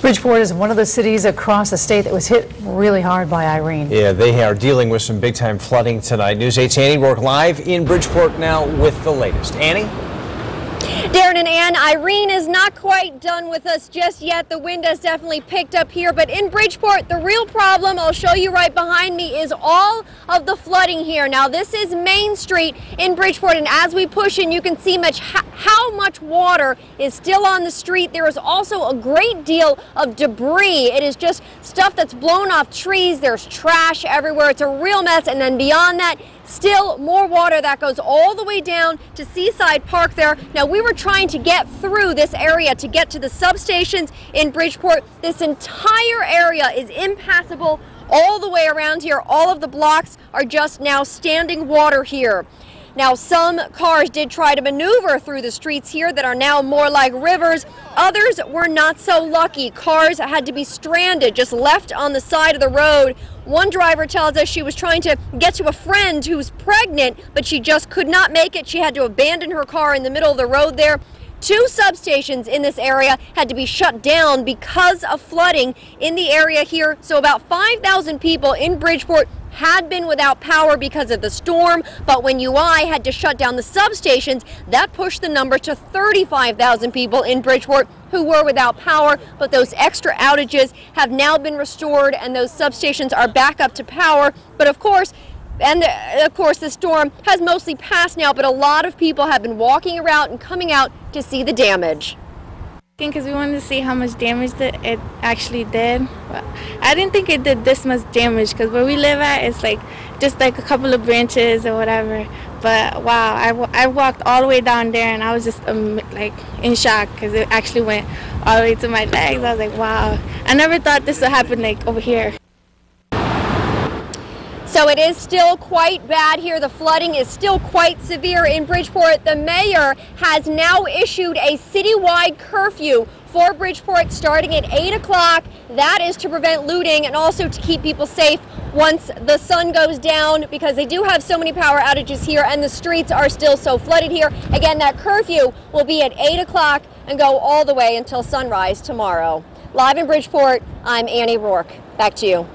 Bridgeport is one of the cities across the state that was hit really hard by Irene. Yeah, they are dealing with some big-time flooding tonight. News 8's Annie Rourke live in Bridgeport now with the latest. Annie? Darren and Ann, Irene is not quite done with us just yet. The wind has definitely picked up here, but in Bridgeport, the real problem, I'll show you right behind me, is all of the flooding here. Now, this is Main Street in Bridgeport, and as we push in, you can see how much water is still on the street. There is also a great deal of debris. It is just stuff that's blown off trees. There's trash everywhere. It's a real mess, and then beyond that, still more water that goes all the way down to Seaside Park there. Now, we were trying to get through this area to get to the substations in Bridgeport. This entire area is impassable all the way around here. All of the blocks are just now standing water here. Now, some cars did try to maneuver through the streets here that are now more like rivers. Others were not so lucky. Cars had to be stranded, just left on the side of the road. One driver tells us she was trying to get to a friend who's pregnant, but she just could not make it. She had to abandon her car in the middle of the road there. 2 substations in this area had to be shut down because of flooding in the area here. So about 5,000 people in Bridgeport had been without power because of the storm, but when UI had to shut down the substations, that pushed the number to 35,000 people in Bridgeport who were without power. But those extra outages have now been restored and those substations are back up to power. But of course, the storm has mostly passed now, but a lot of people have been walking around and coming out to see the damage. Because we wanted to see how much damage it actually did. But I didn't think it did this much damage because where we live at, it's like just like a couple of branches or whatever. But wow, I walked all the way down there and I was just like in shock because it actually went all the way to my legs. I was like, wow, I never thought this would happen like over here. So it is still quite bad here. The flooding is still quite severe in Bridgeport. The mayor has now issued a citywide curfew for Bridgeport starting at 8 o'clock. That is to prevent looting and also to keep people safe once the sun goes down, because they do have so many power outages here and the streets are still so flooded here. Again, that curfew will be at 8 o'clock and go all the way until sunrise tomorrow. Live in Bridgeport, I'm Annie Rourke. Back to you.